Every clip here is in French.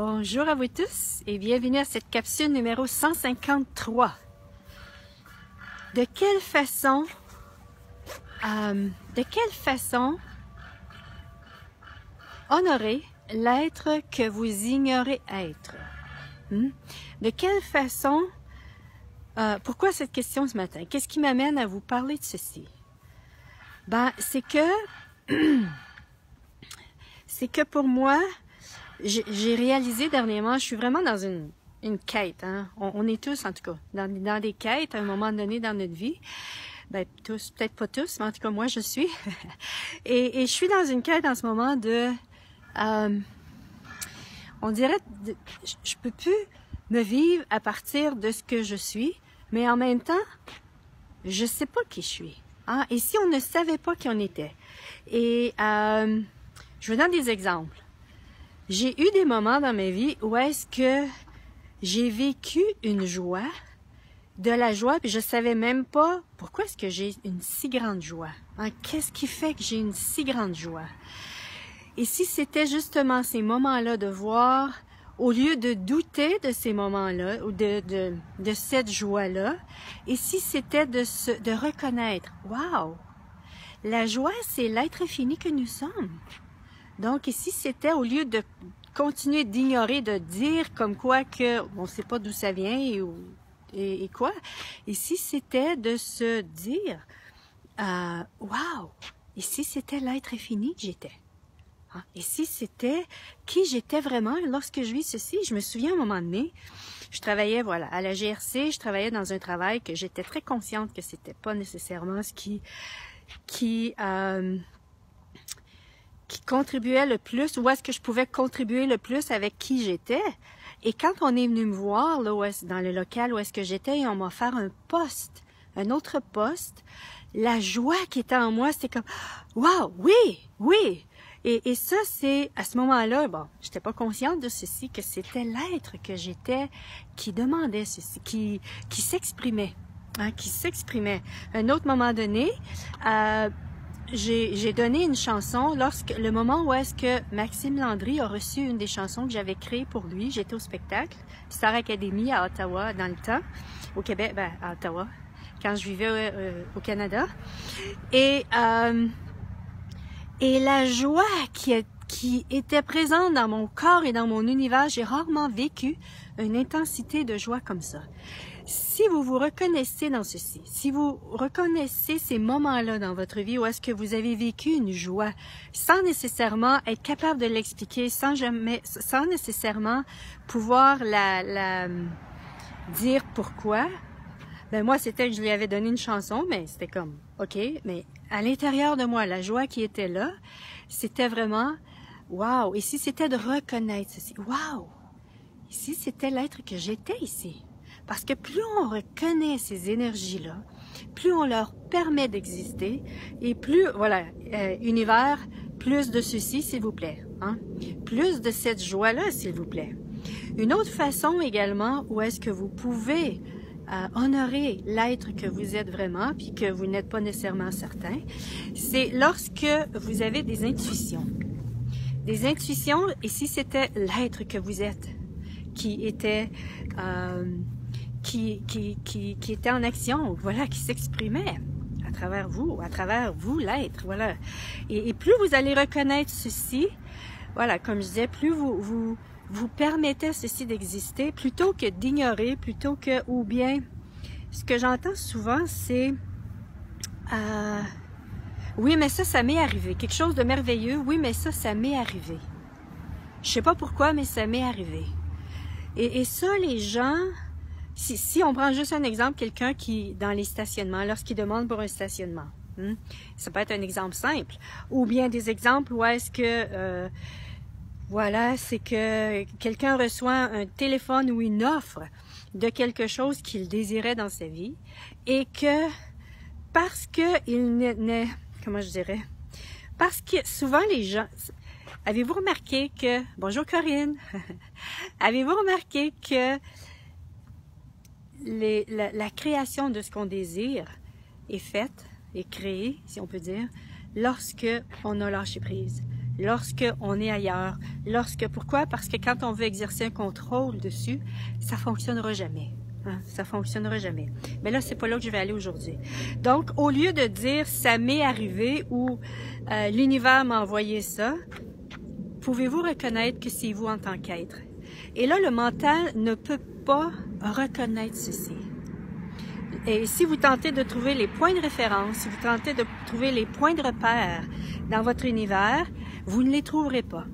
Bonjour à vous tous et bienvenue à cette capsule numéro 153. De quelle façon honorer l'être que vous ignorez être? De quelle façon, pourquoi cette question ce matin? Qu'est-ce qui m'amène à vous parler de ceci? C'est que pour moi, j'ai réalisé dernièrement, je suis vraiment dans une quête. On est tous, en tout cas, dans des quêtes à un moment donné dans notre vie. Tous, peut-être pas tous, mais en tout cas, moi, je suis. et je suis dans une quête en ce moment de... on dirait, je peux plus me vivre à partir de ce que je suis, mais en même temps, je sais pas qui je suis. Et si on ne savait pas qui on était? Et je vous donne des exemples. J'ai eu des moments dans ma vie où est-ce que j'ai vécu une joie, de la joie, puis je savais même pas pourquoi est-ce que j'ai une si grande joie. Qu'est-ce qui fait que j'ai une si grande joie? Et si c'était justement ces moments-là de voir, au lieu de douter de ces moments-là, ou de cette joie-là, et si c'était de reconnaître, wow, la joie, c'est l'être infini que nous sommes. Donc ici, c'était au lieu de continuer d'ignorer, de dire comme quoi que on ne sait pas d'où ça vient et quoi. Ici, c'était de se dire, wow, ici, c'était l'être infini que j'étais. Ici, c'était qui j'étais vraiment lorsque je vis ceci. Je me souviens à un moment donné, je travaillais à la GRC, je travaillais dans un travail que j'étais très consciente que c'était pas nécessairement ce qui contribuait le plus, où est-ce que je pouvais contribuer le plus avec qui j'étais. Et quand on est venu me voir là, dans le local où est-ce que j'étais, et on m'a offert un autre poste, la joie qui était en moi, c'était comme « Wow, oui! » Et ça, c'est, à ce moment-là, j'étais pas consciente de ceci, que c'était l'être que j'étais qui demandait ceci, qui s'exprimait, qui s'exprimait. À un autre moment donné, j'ai donné une chanson le moment où est-ce que Maxime Landry a reçu une des chansons que j'avais créées pour lui. J'étais au spectacle, Star Academy à Ottawa dans le temps, au Québec, à Ottawa, quand je vivais au Canada. Et la joie qui était présente dans mon corps et dans mon univers, j'ai rarement vécu une intensité de joie comme ça. Si vous vous reconnaissez dans ceci, si vous reconnaissez ces moments-là dans votre vie où est-ce que vous avez vécu une joie, sans nécessairement être capable de l'expliquer, sans nécessairement pouvoir la dire pourquoi, moi, c'était que je lui avais donné une chanson, mais c'était comme, OK, mais à l'intérieur de moi, la joie qui était là, c'était vraiment, wow! Ici, c'était de reconnaître ceci. Wow! Ici, c'était l'être que j'étais ici. Parce que plus on reconnaît ces énergies-là, plus on leur permet d'exister, et plus, univers, plus de ceci, s'il vous plaît. Plus de cette joie-là, s'il vous plaît. Une autre façon également, où est-ce que vous pouvez honorer l'être que vous êtes vraiment, puis que vous n'êtes pas nécessairement certain, c'est lorsque vous avez des intuitions. Des intuitions, et si c'était l'être que vous êtes, qui était en action, qui s'exprimait à travers vous l'être, Et plus vous allez reconnaître ceci, comme je disais, plus vous permettez à ceci d'exister, plutôt que d'ignorer, ou bien, ce que j'entends souvent, c'est oui, mais ça m'est arrivé, quelque chose de merveilleux, oui, mais ça m'est arrivé. Je sais pas pourquoi, mais ça m'est arrivé. Et ça, les gens, si on prend juste un exemple, quelqu'un qui, dans les stationnements, lorsqu'il demande pour un stationnement, ça peut être un exemple simple, ou bien des exemples où est-ce que, c'est que quelqu'un reçoit un téléphone ou une offre de quelque chose qu'il désirait dans sa vie, et que, parce que parce que souvent les gens... Avez-vous remarqué que... Bonjour Corinne! Avez-vous remarqué que la création de ce qu'on désire est faite, est créée, si on peut dire, lorsque on a lâché prise. lorsque on est ailleurs, pourquoi? Parce que quand on veut exercer un contrôle dessus, ça fonctionnera jamais. Hein? Ça fonctionnera jamais. Mais là, c'est pas là que je vais aller aujourd'hui. Donc, au lieu de dire ça m'est arrivé ou l'univers m'a envoyé ça, pouvez-vous reconnaître que c'est vous en tant qu'être? Et là, le mental ne peut pas reconnaître ceci. Et si vous tentez de trouver les points de référence, si vous tentez de trouver les points de repère dans votre univers, vous ne les trouverez pas.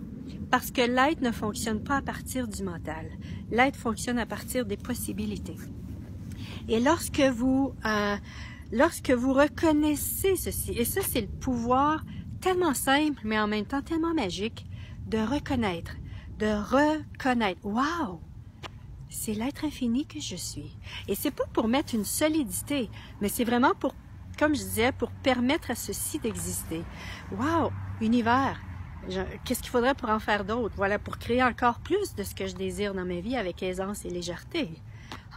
Parce que l'être ne fonctionne pas à partir du mental. L'être fonctionne à partir des possibilités. Et lorsque vous reconnaissez ceci, et ça c'est le pouvoir tellement simple, mais en même temps tellement magique, de reconnaître. Wow! C'est l'être infini que je suis. Et c'est pas pour mettre une solidité, mais c'est vraiment pour, comme je disais, pour permettre à ceci d'exister. Wow! Univers! Qu'est-ce qu'il faudrait pour en faire d'autres? Voilà, pour créer encore plus de ce que je désire dans ma vie avec aisance et légèreté.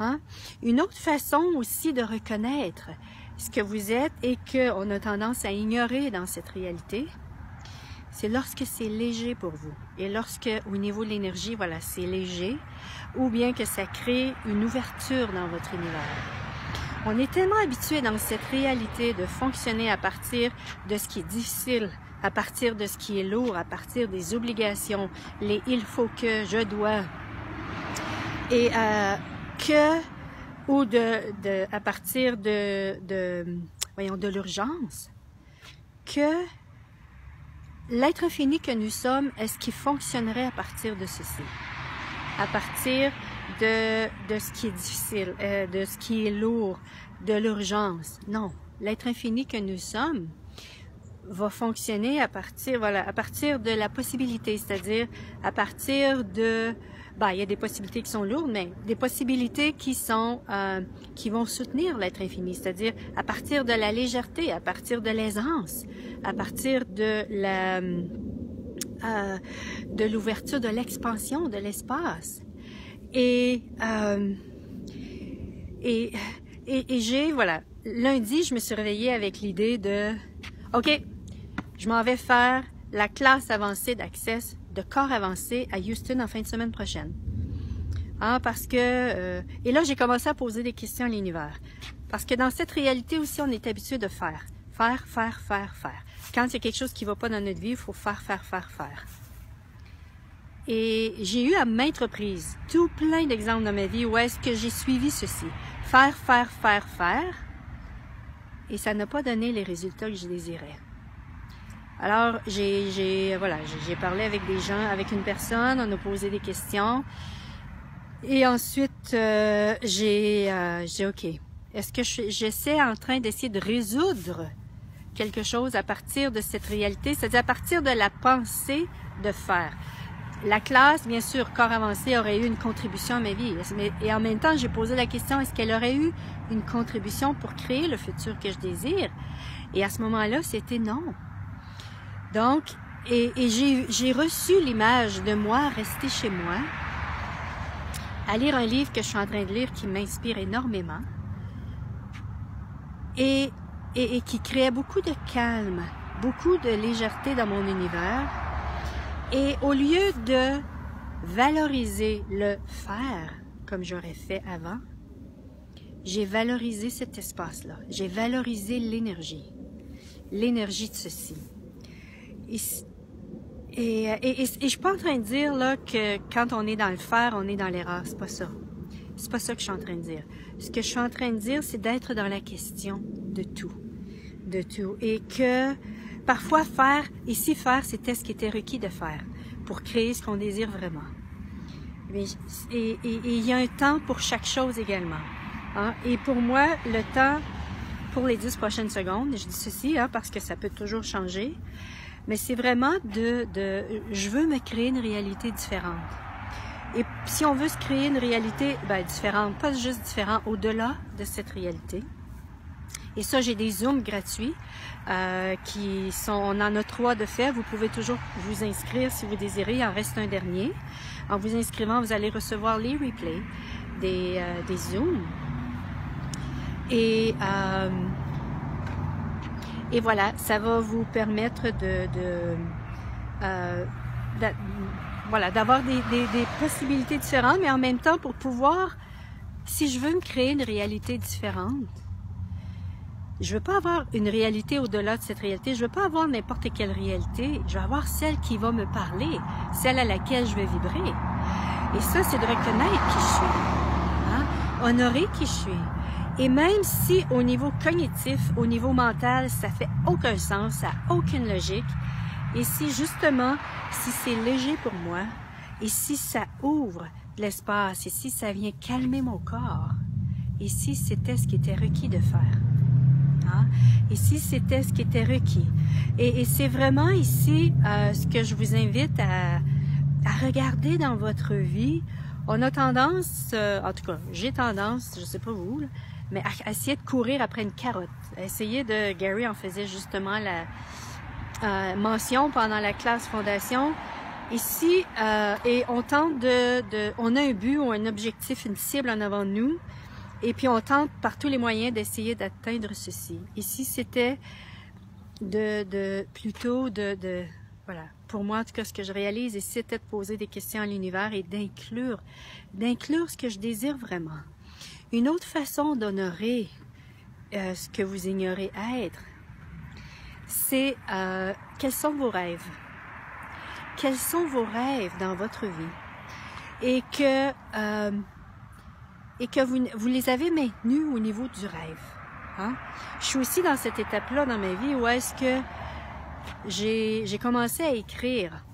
Hein? Une autre façon aussi de reconnaître ce que vous êtes et qu'on a tendance à ignorer dans cette réalité, c'est lorsque c'est léger pour vous. Et lorsque, au niveau de l'énergie, voilà, c'est léger, ou bien que ça crée une ouverture dans votre univers. On est tellement habitué dans cette réalité de fonctionner à partir de ce qui est difficile, à partir de ce qui est lourd, à partir des obligations, les « il faut que »,« je dois », et ou à partir de l'urgence, que l'être infini que nous sommes, est-ce qu'il fonctionnerait à partir de ceci? À partir de ce qui est difficile, de ce qui est lourd, de l'urgence? Non. L'être infini que nous sommes va fonctionner à partir de la possibilité, c'est-à-dire à partir de... il y a des possibilités qui sont lourdes, mais des possibilités qui vont soutenir l'être infini, c'est-à-dire à partir de la légèreté, à partir de l'aisance, à partir de l'ouverture, de l'expansion, de l'espace. Et lundi, je me suis réveillée avec l'idée de, OK, je m'en vais faire la classe avancée d'Access de corps avancé à Houston en fin de semaine prochaine. Parce que... et là, j'ai commencé à poser des questions à l'univers. Parce que dans cette réalité aussi, on est habitué de faire. Faire. Quand il y a quelque chose qui ne va pas dans notre vie, il faut faire. Et j'ai eu à maintes reprises tout plein d'exemples dans ma vie où est-ce que j'ai suivi ceci. Faire. Et ça n'a pas donné les résultats que je désirais. Alors, j'ai parlé avec des gens, avec une personne, on a posé des questions. Et ensuite, j'ai OK, est-ce que j'essaie en train d'essayer de résoudre quelque chose à partir de cette réalité, c'est-à-dire à partir de la pensée de faire. La classe, bien sûr, corps avancé aurait eu une contribution à ma vie. Et en même temps, j'ai posé la question, est-ce qu'elle aurait eu une contribution pour créer le futur que je désire? Et à ce moment-là, c'était non. Donc, et j'ai reçu l'image de moi rester chez moi, à lire un livre que je suis en train de lire qui m'inspire énormément et qui créait beaucoup de calme, beaucoup de légèreté dans mon univers. Et au lieu de valoriser le faire comme j'aurais fait avant, j'ai valorisé cet espace-là. J'ai valorisé l'énergie de ceci. Et je suis pas en train de dire là que quand on est dans le faire, on est dans l'erreur. C'est pas ça. C'est pas ça que je suis en train de dire. Ce que je suis en train de dire, c'est d'être dans la question de tout. De tout. Et que parfois faire, c'était ce qui était requis de faire pour créer ce qu'on désire vraiment. Et il y a un temps pour chaque chose également. Hein? Et pour moi, le temps pour les 10 prochaines secondes, je dis ceci parce que ça peut toujours changer, mais c'est vraiment je veux me créer une réalité différente. Et si on veut se créer une réalité différente, pas juste différente, au-delà de cette réalité. Et ça, j'ai des Zooms gratuits on en a 3 de fait. Vous pouvez toujours vous inscrire si vous désirez. Il en reste un dernier. En vous inscrivant, vous allez recevoir les replays des Zooms. Et voilà, ça va vous permettre voilà, d'avoir des possibilités différentes, mais en même temps pour pouvoir, si je veux me créer une réalité différente, je veux pas avoir une réalité au-delà de cette réalité, je veux pas avoir n'importe quelle réalité, je veux avoir celle qui va me parler, celle à laquelle je vais vibrer. Et ça, c'est de reconnaître qui je suis, hein? Honorer qui je suis. Et même si au niveau cognitif, au niveau mental, ça fait aucun sens, ça n'a aucune logique, et si justement, si c'est léger pour moi, et si ça ouvre de l'espace, et si ça vient calmer mon corps, et si c'était ce qui était requis de faire, hein? Et si c'était ce qui était requis. Et c'est vraiment ici ce que je vous invite à regarder dans votre vie. On a tendance, en tout cas, j'ai tendance, je sais pas vous, là, mais à essayer de courir après une carotte. Gary en faisait justement la mention pendant la classe fondation. Ici, et on tente on a un but ou un objectif, une cible en avant de nous, et puis on tente par tous les moyens d'essayer d'atteindre ceci. Ici, c'était plutôt voilà, pour moi, en tout cas, ce que je réalise, c'était de poser des questions à l'univers et d'inclure ce que je désire vraiment. Une autre façon d'honorer ce que vous ignorez être, c'est quels sont vos rêves? Quels sont vos rêves dans votre vie? Et que vous les avez maintenus au niveau du rêve. Hein? Je suis aussi dans cette étape-là dans ma vie où est-ce que j'ai commencé à écrire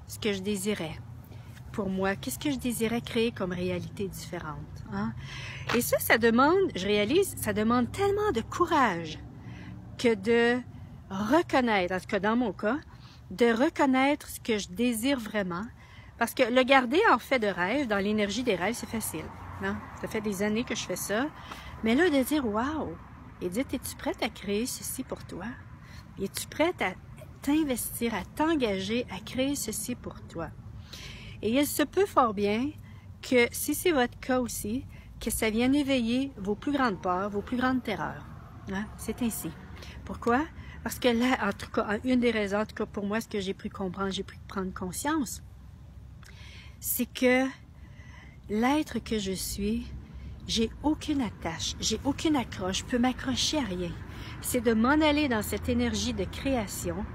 ce que je désirais pour moi. Qu'est-ce que je désirais créer comme réalité différente? Hein? Et ça demande, je réalise, ça demande tellement de courage que de reconnaître, en tout cas dans mon cas, de reconnaître ce que je désire vraiment. Parce que le garder en fait de rêve, dans l'énergie des rêves, c'est facile. Non? Ça fait des années que je fais ça. Mais là, de dire, wow! Edith, es-tu prête à créer ceci pour toi? Es-tu prête à t'investir, à t'engager, à créer ceci pour toi? Et il se peut fort bien que, si c'est votre cas aussi, que ça vienne éveiller vos plus grandes peurs, vos plus grandes terreurs. Hein? C'est ainsi. Pourquoi? Parce que là, en tout cas, une des raisons, en tout cas pour moi, ce que j'ai pu comprendre, j'ai pu prendre conscience, c'est que l'être que je suis, j'ai aucune attache, j'ai aucune accroche, je peux m'accrocher à rien. C'est de m'en aller dans cette énergie de création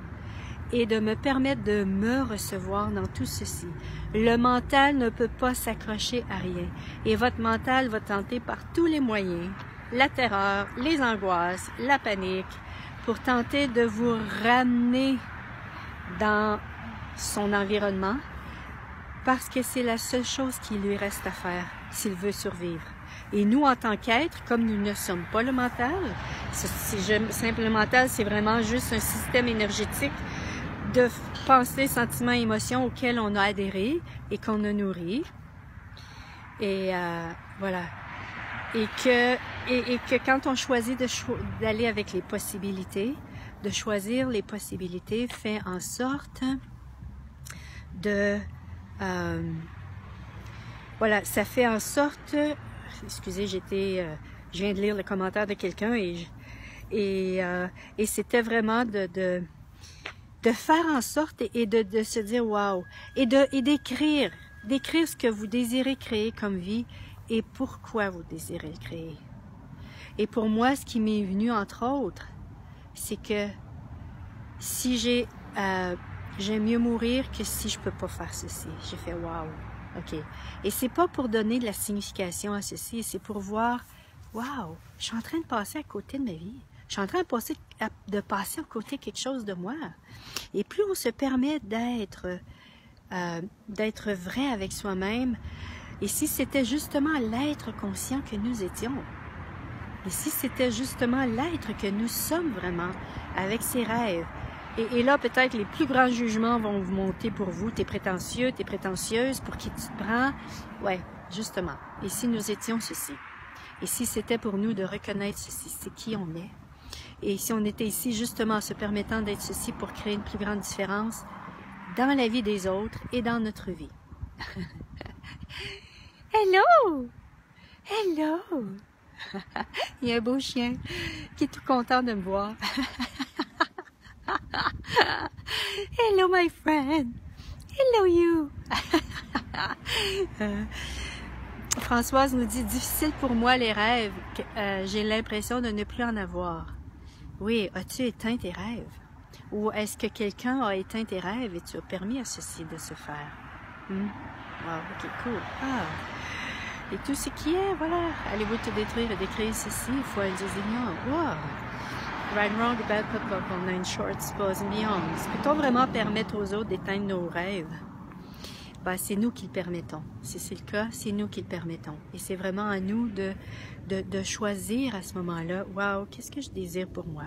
et de me permettre de me recevoir dans tout ceci. Le mental ne peut pas s'accrocher à rien. Et votre mental va tenter par tous les moyens, la terreur, les angoisses, la panique, pour tenter de vous ramener dans son environnement, parce que c'est la seule chose qui lui reste à faire s'il veut survivre. Et nous, en tant qu'êtres, comme nous ne sommes pas le mental, le mental, c'est vraiment juste un système énergétique de pensées, sentiments, émotions auxquels on a adhéré et qu'on a nourri. Et voilà. Et que quand on choisit d'aller avec les possibilités, de choisir les possibilités, fait en sorte de... voilà, ça fait en sorte... Excusez, je viens de lire le commentaire de quelqu'un et c'était vraiment de faire en sorte et de se dire wow, et d'écrire ce que vous désirez créer comme vie et pourquoi vous désirez le créer. Et pour moi, ce qui m'est venu entre autres, c'est que si j'aime mieux mourir que si je peux pas faire ceci. J'ai fait wow. OK. Et c'est pas pour donner de la signification à ceci, c'est pour voir, wow, je suis en train de passer à côté de ma vie. Je suis en train de passer à côté de quelque chose de moi. Et plus on se permet d'être vrai avec soi-même, et si c'était justement l'être conscient que nous étions, et si c'était justement l'être que nous sommes vraiment, avec ses rêves, et là, peut-être, les plus grands jugements vont vous monter pour vous. T'es prétentieux, t'es prétentieuse, pour qui tu te prends? Ouais, justement. Et si nous étions ceci? Et si c'était pour nous de reconnaître ceci, c'est qui on est? Et si on était ici, justement, en se permettant d'être ceci pour créer une plus grande différence dans la vie des autres et dans notre vie. Hello! Hello! Il y a un beau chien qui est tout content de me voir. Hello, my friend. Hello, you. Françoise nous dit, difficile pour moi les rêves. J'ai l'impression de ne plus en avoir. Oui, as-tu éteint tes rêves? Ou est-ce que quelqu'un a éteint tes rêves et tu as permis à ceci de se faire? Wow, ok, cool. Et tout ce qui est, voilà, allez-vous te détruire et décrire ceci, foi et ignore. Wow! Right, wrong, bad, pop, nine shorts, pause, beyond. Peut-on vraiment permettre aux autres d'éteindre nos rêves? Ben, c'est nous qui le permettons. Si c'est le cas, c'est nous qui le permettons. Et c'est vraiment à nous de choisir à ce moment-là, wow, qu'est-ce que je désire pour moi?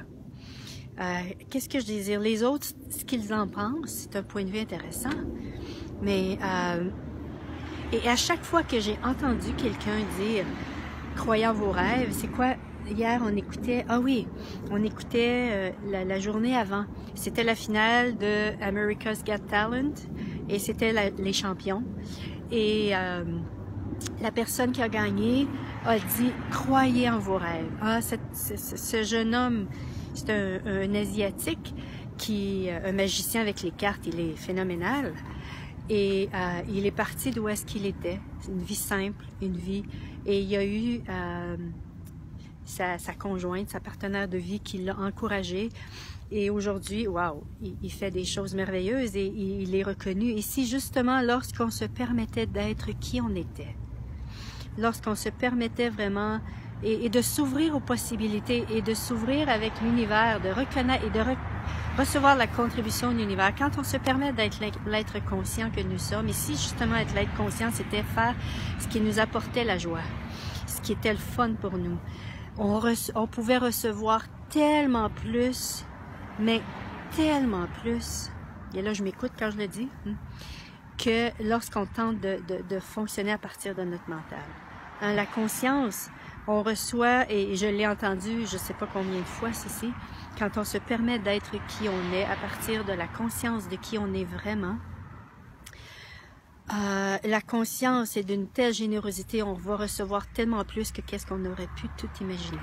Qu'est-ce que je désire? Les autres, ce qu'ils en pensent, c'est un point de vue intéressant. Mais, et à chaque fois que j'ai entendu quelqu'un dire, croyant vos rêves, c'est quoi? Hier, on écoutait, on écoutait la journée avant. C'était la finale de America's Got Talent et c'était les champions. Et la personne qui a gagné a dit, croyez en vos rêves. Ce jeune homme, c'est un Asiatique, un magicien avec les cartes, il est phénoménal. Et il est parti d'où est-ce qu'il était. C'est une vie simple, une vie. Et il y a eu sa conjointe, sa partenaire de vie qui l'a encouragé. Et aujourd'hui, wow, il fait des choses merveilleuses et il est reconnu. Et si justement, lorsqu'on se permettait d'être qui on était, lorsqu'on se permettait vraiment et de s'ouvrir aux possibilités et de s'ouvrir avec l'univers, de reconnaître et de recevoir la contribution de l'univers, quand on se permet d'être l'être conscient que nous sommes, et si justement être l'être conscient, c'était faire ce qui nous apportait la joie, ce qui était le fun pour nous, on pouvait recevoir tellement plus, mais tellement plus, et là je m'écoute quand je le dis, que lorsqu'on tente de fonctionner à partir de notre mental. La conscience, on reçoit, et je l'ai entendu je ne sais pas combien de fois ceci, quand on se permet d'être qui on est à partir de la conscience de qui on est vraiment, la conscience est d'une telle générosité, on va recevoir tellement plus que qu'est-ce qu'on aurait pu tout imaginer.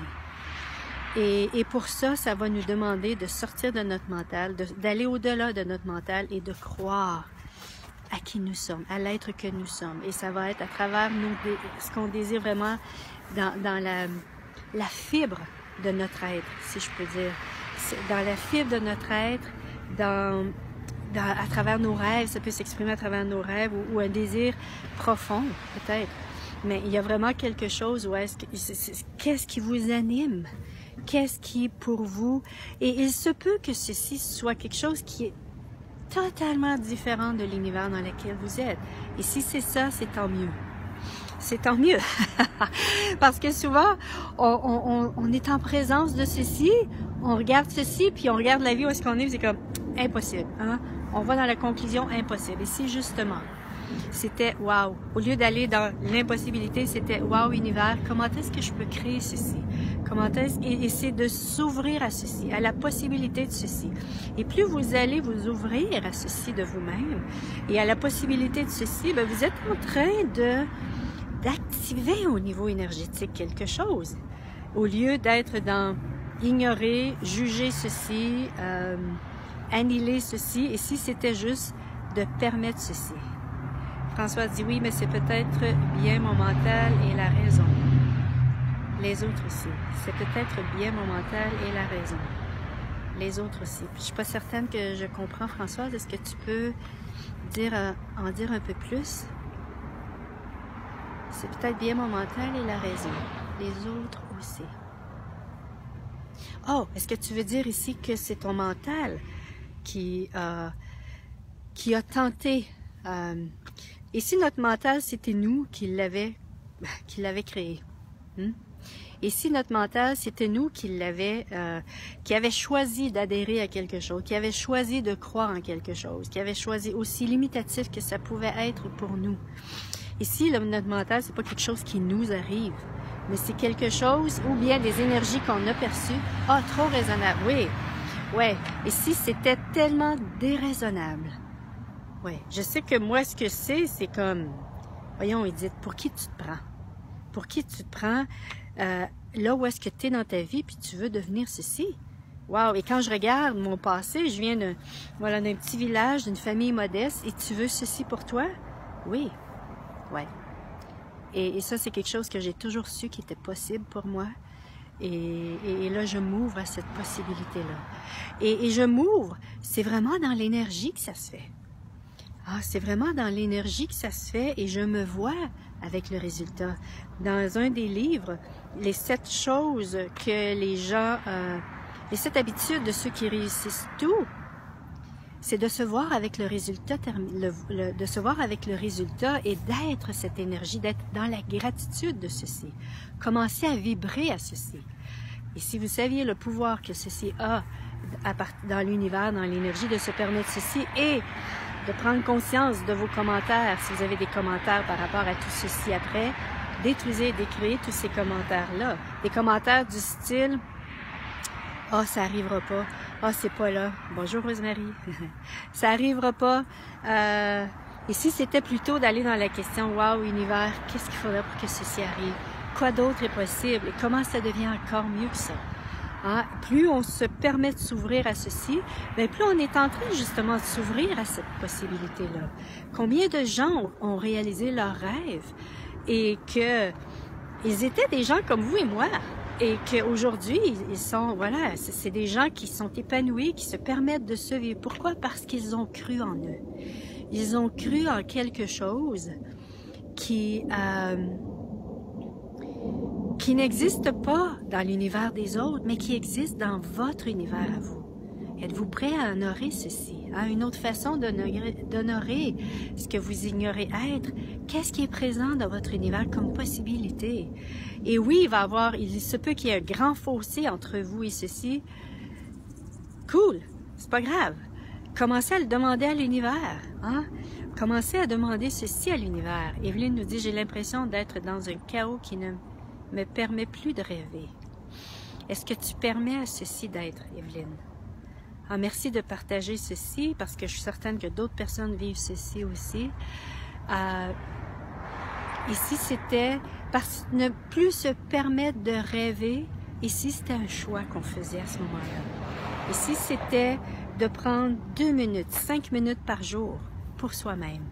Et pour ça, ça va nous demander de sortir de notre mental, d'aller au-delà de notre mental et de croire à qui nous sommes, à l'être que nous sommes. Et ça va être à travers ce qu'on désire vraiment dans la fibre de notre être, si je peux dire. Dans la fibre de notre être, à travers nos rêves, ça peut s'exprimer à travers nos rêves ou un désir profond, peut-être. Mais il y a vraiment quelque chose où qu'est-ce qui vous anime? Qu'est-ce qui, pour vous... Et il se peut que ceci soit quelque chose qui est totalement différent de l'univers dans lequel vous êtes. Et si c'est ça, c'est tant mieux. C'est tant mieux. Parce que souvent, on est en présence de ceci, on regarde ceci, puis on regarde la vie où est-ce qu'on est, c'est comme impossible. Hein? On va dans la conclusion impossible. Et si justement, c'était wow. Au lieu d'aller dans l'impossibilité, c'était wow univers, comment est-ce que je peux créer ceci? Et c'est de s'ouvrir à ceci, à la possibilité de ceci. Et plus vous allez vous ouvrir à ceci de vous-même et à la possibilité de ceci, bien, vous êtes en train d'activer au niveau énergétique quelque chose. Au lieu d'être dans ignorer, juger ceci, annihiler ceci, et si c'était juste de permettre ceci. François dit oui, mais c'est peut-être bien mon mental et la raison. Les autres aussi. C'est peut-être bien mon mental et la raison. Les autres aussi. Puis, je suis pas certaine que je comprends, Françoise. Est-ce que tu peux en dire un peu plus? C'est peut-être bien mon mental et la raison. Les autres aussi. Oh, est-ce que tu veux dire ici que c'est ton mental qui a tenté... et si notre mental, c'était nous qui l'avait créé? Et si notre mental, c'était nous qui avait choisi d'adhérer à quelque chose, qui avait choisi de croire en quelque chose, qui avait choisi, aussi limitatif que ça pouvait être pour nous. Et si notre mental, c'est pas quelque chose qui nous arrive, mais c'est quelque chose, ou bien des énergies qu'on a perçues, trop raisonnable, oui, ouais. Et si c'était tellement déraisonnable, oui, je sais que moi, ce que c'est comme, voyons, Edith, pour qui tu te prends? Pour qui tu te prends là où est-ce que tu es dans ta vie, puis tu veux devenir ceci? Wow! Et quand je regarde mon passé, je viens d'un petit village, d'une famille modeste, et tu veux ceci pour toi? Oui. Ouais. Et ça, c'est quelque chose que j'ai toujours su qui était possible pour moi. Et là, je m'ouvre à cette possibilité-là. Et je m'ouvre, c'est vraiment dans l'énergie que ça se fait. Ah, c'est vraiment dans l'énergie que ça se fait et je me vois avec le résultat. Dans un des livres, les 7 choses que les gens, les 7 habitudes de ceux qui réussissent tout, c'est de se voir avec le résultat, de se voir avec le résultat et d'être cette énergie, d'être dans la gratitude de ceci. Commencer à vibrer à ceci. Et si vous saviez le pouvoir que ceci a dans l'univers, dans l'énergie, de se permettre ceci et de prendre conscience de vos commentaires, si vous avez des commentaires par rapport à tout ceci après, détruisez et décréez tous ces commentaires-là. Des commentaires du style « Ah, ça arrivera pas. Ah, c'est pas là. Bonjour Rosemary. Ça arrivera pas. » Et si c'était plutôt d'aller dans la question « Wow, univers, qu'est-ce qu'il faudrait pour que ceci arrive? Quoi d'autre est possible? Et comment ça devient encore mieux que ça? » Hein? Plus on se permet de s'ouvrir à ceci, bien, plus on est en train justement de s'ouvrir à cette possibilité-là. Combien de gens ont réalisé leurs rêves et qu'ils étaient des gens comme vous et moi et qu'aujourd'hui, ils sont, voilà, c'est des gens qui sont épanouis, qui se permettent de se vivre. Pourquoi? Parce qu'ils ont cru en eux. Ils ont cru en quelque chose qui n'existe pas dans l'univers des autres, mais qui existe dans votre univers à vous. Êtes-vous prêt à honorer ceci? Hein? Une autre façon d'honorer ce que vous ignorez être, qu'est-ce qui est présent dans votre univers comme possibilité? Et oui, il se peut qu'il y ait un grand fossé entre vous et ceci. Cool, c'est pas grave. Commencez à le demander à l'univers. Hein? Commencez à demander ceci à l'univers. Evelyne nous dit, j'ai l'impression d'être dans un chaos qui ne me permet plus de rêver. Est-ce que tu permets à ceci d'être, Evelyne? Ah, merci de partager ceci, parce que je suis certaine que d'autres personnes vivent ceci aussi. Ici, c'était parce que ne plus se permettre de rêver. Ici, c'était un choix qu'on faisait à ce moment-là. Ici, c'était de prendre 2 minutes, 5 minutes par jour pour soi-même.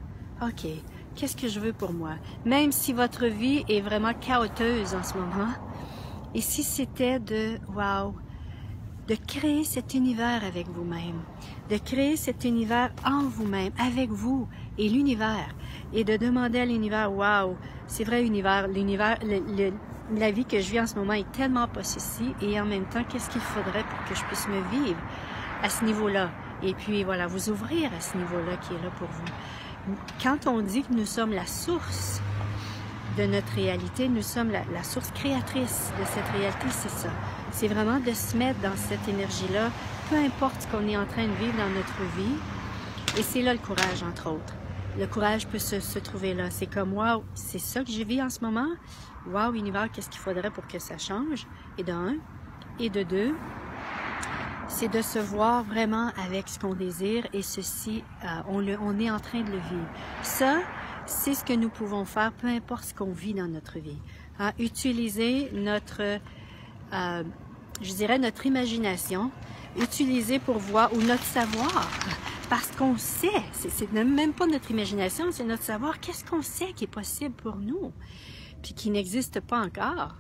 OK. Qu'est-ce que je veux pour moi? Même si votre vie est vraiment chaoteuse en ce moment, et si c'était de créer cet univers avec vous-même, de créer cet univers en vous-même, avec vous et l'univers, et de demander à l'univers, wow, c'est vrai l'univers, la vie que je vis en ce moment est tellement pas ceci, et en même temps, qu'est-ce qu'il faudrait pour que je puisse me vivre à ce niveau-là? Et puis voilà, vous ouvrir à ce niveau-là qui est là pour vous. Quand on dit que nous sommes la source de notre réalité, nous sommes la source créatrice de cette réalité, c'est ça. C'est vraiment de se mettre dans cette énergie-là, peu importe ce qu'on est en train de vivre dans notre vie. Et c'est là le courage, entre autres. Le courage peut se trouver là. C'est comme, wow, c'est ça que je vis en ce moment. Wow, univers, qu'est-ce qu'il faudrait pour que ça change? Et de 1. Et de 2, c'est de se voir vraiment avec ce qu'on désire et ceci, on est en train de le vivre. Ça, c'est ce que nous pouvons faire, peu importe ce qu'on vit dans notre vie. Hein? Utiliser notre, je dirais, notre imagination, utiliser pour voir, ou notre savoir, parce qu'on sait, c'est même pas notre imagination, c'est notre savoir, qu'est-ce qu'on sait qui est possible pour nous, puis qui n'existe pas encore.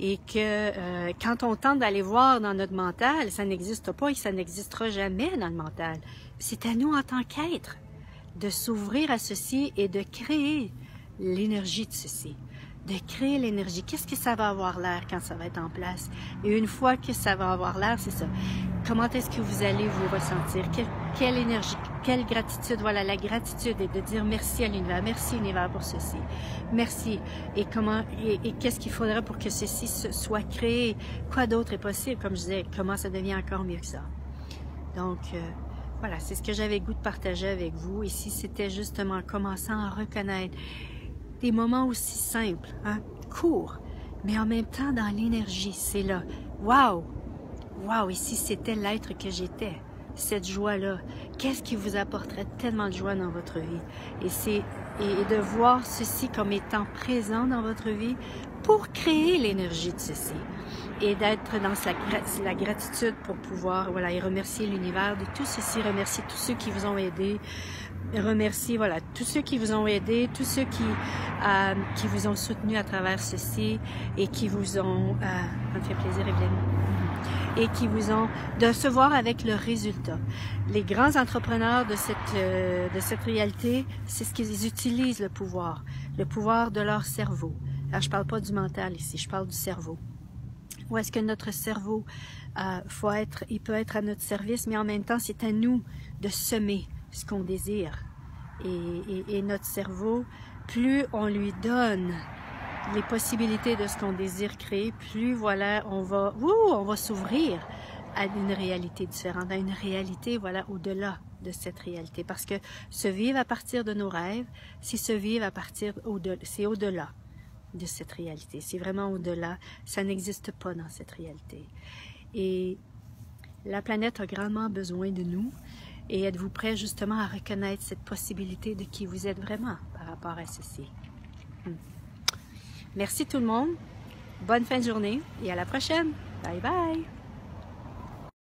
Et que quand on tente d'aller voir dans notre mental, ça n'existe pas et ça n'existera jamais dans le mental. C'est à nous en tant qu'être de s'ouvrir à ceci et de créer l'énergie de ceci. De créer l'énergie. Qu'est-ce que ça va avoir l'air quand ça va être en place? Et une fois que ça va avoir l'air, c'est ça. Comment est-ce que vous allez vous ressentir? Quelle énergie, quelle gratitude? Voilà, la gratitude est de dire merci à l'univers. Merci univers pour ceci. Merci. Et qu'est-ce qu'il faudrait pour que ceci soit créé? Quoi d'autre est possible? Comme je disais, comment ça devient encore mieux que ça? Donc, voilà, c'est ce que j'avais le goût de partager avec vous. Ici, c'était justement en commençant à reconnaître des moments aussi simples, hein, courts, mais en même temps dans l'énergie, c'est là. Wow! Wow! Ici, c'était l'être que j'étais. cette joie-là. Qu'est-ce qui vous apporterait tellement de joie dans votre vie? Et de voir ceci comme étant présent dans votre vie pour créer l'énergie de ceci. Et d'être dans la gratitude pour pouvoir, voilà, et remercier l'univers de tout ceci, remercier tous ceux qui vous ont aidé, remercier, voilà, tous ceux qui vous ont aidé, tous ceux qui vous ont soutenu à travers ceci et qui vous ont, ça me fait plaisir, Evelyne, et qui vous ont, de se voir avec le résultat. Les grands entrepreneurs de cette réalité, c'est ce qu'ils utilisent, le pouvoir de leur cerveau. Alors, je parle pas du mental ici, je parle du cerveau. Où est-ce que notre cerveau, il peut être à notre service, mais en même temps, c'est à nous de semer ce qu'on désire. Et notre cerveau, plus on lui donne les possibilités de ce qu'on désire créer, plus voilà, on va s'ouvrir à une réalité différente, à une réalité, voilà, au-delà de cette réalité. Parce que se vivre à partir de nos rêves, c'est se vivre à partir c'est au-delà de cette réalité. C'est vraiment au-delà. Ça n'existe pas dans cette réalité. Et la planète a grandement besoin de nous. Et êtes-vous prêts justement à reconnaître cette possibilité de qui vous êtes vraiment par rapport à ceci? Merci tout le monde. Bonne fin de journée et à la prochaine. Bye bye.